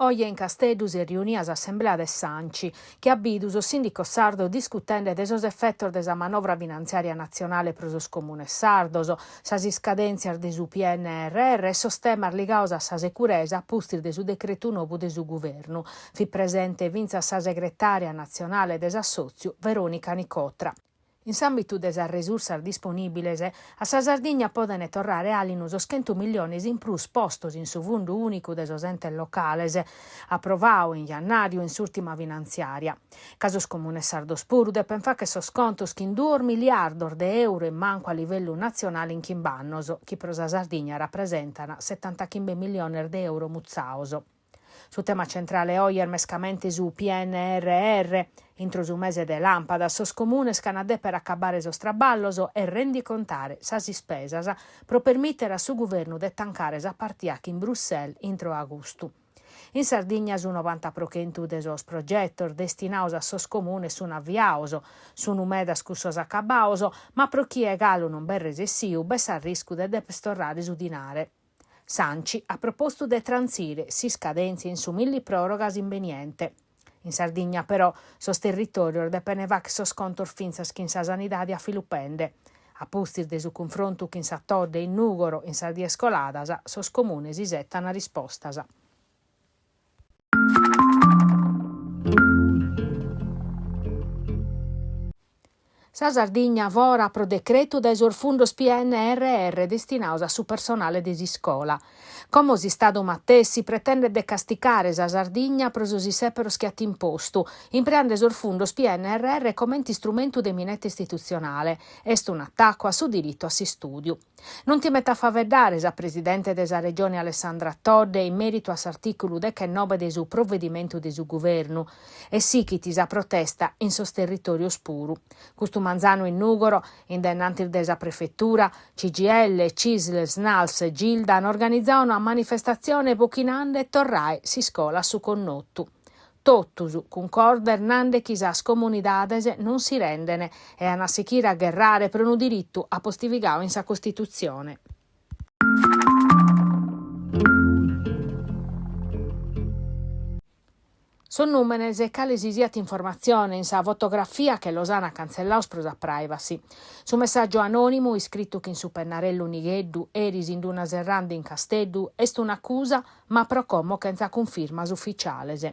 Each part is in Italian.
Oggi in Casteddu si riunia l'Assemblea de Sanci, che abbidu il sindaco sardo discutendo de sos effetti de sa manovra finanziaria nazionale pro sos comunes sardos, sa scadenza de su PNRR e sostemar ligaus a sa securesa pustir de su decreto nuovo de su governo. Fi presente vinza sa segretaria nazionale de s'assoziu Veronica Nicotra. In s'ambitu de sas risorse disponibiles, a sa Sardigna poden torrare alinu sos 100 milioni in plus postos in su Fondo Unico de sos entes locales, approvau in jannario in s'ultima finanziaria. Casos comunes sardos puru depen fa che sos contos che in 2 miliardi de euro in manco a livello nazionale in chimbannos, chi pro sa Sardigna rappresentano 75 milioni de euro muzzaos. Su tema centrale oggi mescamente su PNRR, intro su mese de lampada, sos comunes canadè per accabare sos traballos e rendicontare sas spesas pro permettere a su governo de tancare sa partiac in Bruxelles intro agosto. In Sardigna su 90% de sos progettos destinaus a sos comunes sun avviaus, sun umedas cussos accabaus, ma pro chi egalu non ben resessiu, bes a riscu de depestorrare su dinare. Sanci ha proposto de transire si scadenze in su 1000 prorogas inveniente. In Sardigna però sos territorios depene che sos contos finzas che in sa sanidade a filupende. A pustir de su confronto che in sa Todde in Nugoro in sa Diescoladas sos comunes isettano rispostas. Sa Sardigna vora pro decreto de sos fundos PNRR destinaus a su personale de scola. Como si Stato Mattessi pretende de casticare sa Sardigna pro sos seperos che at impostu, impreande sos fundos PNRR come strumento de minetta istituzionale. Est un attacco a su diritto a si studio. Non ti metta a faveddare sa presidente de sa regione Alessandra Todde in merito a s'articolo 19 de su provvedimento de su governo e sì chi ti sa protesta in sos territorios puru. Custu Manzano in Nugoro, indennanti de sa prefettura, CGL, CISL, SNALS, Gilda hanno organizzato una manifestazione pochinande e torrai si scola su connottu. Tottus, concorder nande chi sas comunidades non si rendene e hanno sechire a guerrare per un diritto a postivigao in sa Costituzione. Son numenes e cale si siat informazione in sa fotografia che Losana cancellaus pro sa privacy. Su messaggio anonimo iscritto che in su pennarello Nigheddu eris in una serranda in Casteddu est un'accusa ma pro como che senza confermas ufficiales.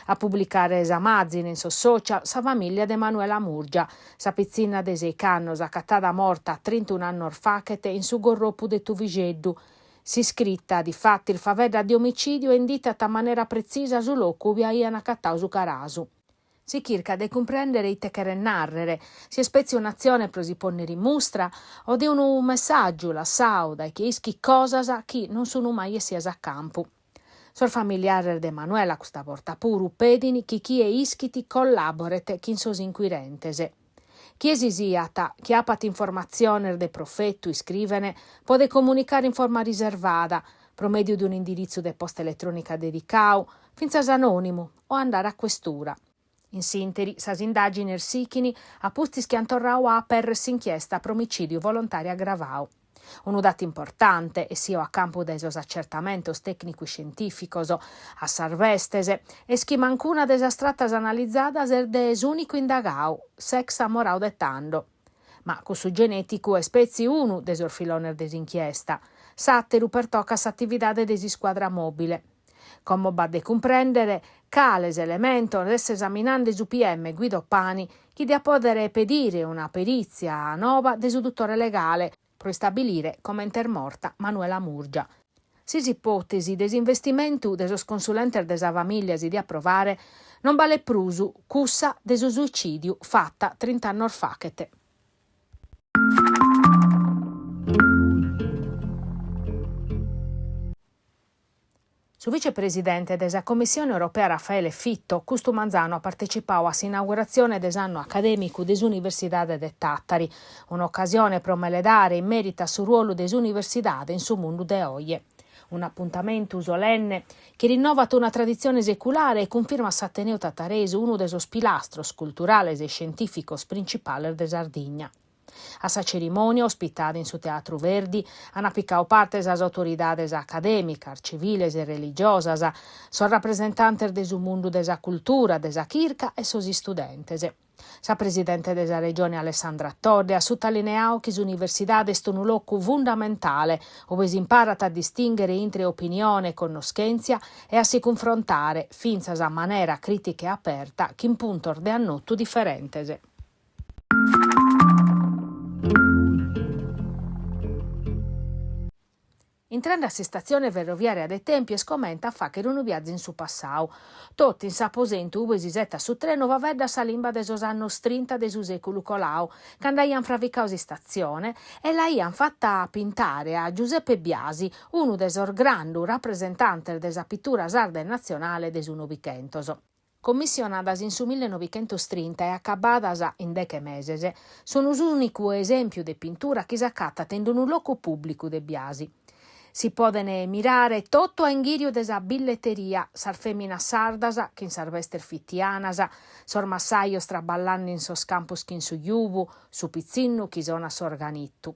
A pubblicare sa mazzina in sos social sa famiglia de Manuela Murgia, sa pizzina de 6 annos accattata morta a 31 anni orfachete in su gorropu de Tuvigeddu. Si scritta, di fatti, il favedda di omicidio è indicata in maniera precisa su loco vi aian accattau su carasu. Si cerca di comprendere i che narrere, si spezia un'azione pro si ponere in mostra o di un messaggio la sauda e che ischi cosas a chi non sono mai essias a campo. Sor familiare de Manuela questa porta puru pedini chi è ischiti collaborete chi in sos inquirentese. Chi esisiata, chi ha pat informazione de profetto iscrivene, pode comunicare in forma riservata, pro medio di un indirizzo de posta elettronica dedicau, finzas anonimo o andare a questura. In sinteri, sas indagini ersichini a pustis che antorrau a per s'inchiesta pro omicidio volontario aggravau. Un dato importante, e sia a campo de sos accertamentos tecnico-scientificos a sarvestese, es chi mancuna de sas trattas analizzadas er de es unico indagau, sex amorau detando. Ma cu su genetico è spezi unu de sor filoner desinchiesta, s'atteru per tocca s'attividade de si squadra mobile. Come badde comprendere, cales elemento desse esaminande su PM Guido Pani, chi da podere pedire una perizia nova de su dottore legale, pro stabilire come intermorta Manuela Murgia. Sis ipotesi desinvestimento de sos consulentes de sa famiglia si di approvare non vale prusu cussa de su suicidio fatta 30 anni orfachete. Su vicepresidente della Commissione europea Raffaele Fitto, custu Manzano ha partecipato a s'inaugurazione dell'anno accademico dell'Università de Tattari, un'occasione pro meledare in merito sul ruolo dell'università in su mondo de oggi. Un appuntamento solenne che rinnova una tradizione secolare e conferma s'Ateneo Tattarese uno dei suoi pilastros culturales e scientificos principali de Sardigna. A sa cerimonia, ospitada in su Teatro Verdi, hanno piccao parte as autoridades academicas, civiles e religiosas, son rappresentantes de su mundu de sa cultura, de sa chirca e sos studentes. Sa presidente della regione Alessandra Todde ha sottolineato che l'università è un luogo fondamentale dove si impara a distinguere entre opinione e conoscenza e a si confrontare finza a maniera critica e aperta che in punto de annotto differente. Entrando a stazione ferroviaria de Tempies commenta fa che non viaggi in su passau. Tutti in s'aposento ove si setta su treno va vedda sa limba de sos annos 30 de su secolo colau, quando ian fravicau si stazione e la ian fatta pintare a Giuseppe Biasi, uno de sos grandu rappresentantes de sa pittura sarda nazionale de su Novichentos. Commissionadas in su 1930 e accabadas in 10 meses, sono l'unico esempio de pintura che s'accatta in un loco pubblico de Biasi. Si podene mirare tutto a inghirio de sa billetteria, sar femmina sardas, che in sarvester fittianas, sor massaio straballando in sos campus che in su iubu, su pizzinnu chi sona sorganittu.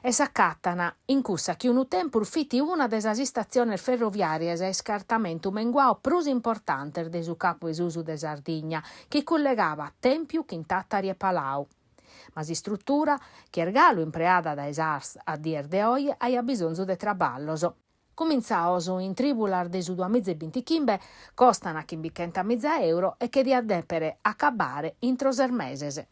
E s'accattana in cussa che un tempo fitti una de sas stazioni ferroviarie e scartamento menguao prus importante de su capo esusu de Sardigna, che collegava Tempiu, Chintattari e Palau. Ma si struttura che ergalo impreada da esars a dier de oi aia bisogno de traballos. Cominzaos in tribular de su 2025 costano a chimbichenta €, e che di addepere a cabare intro ser meses.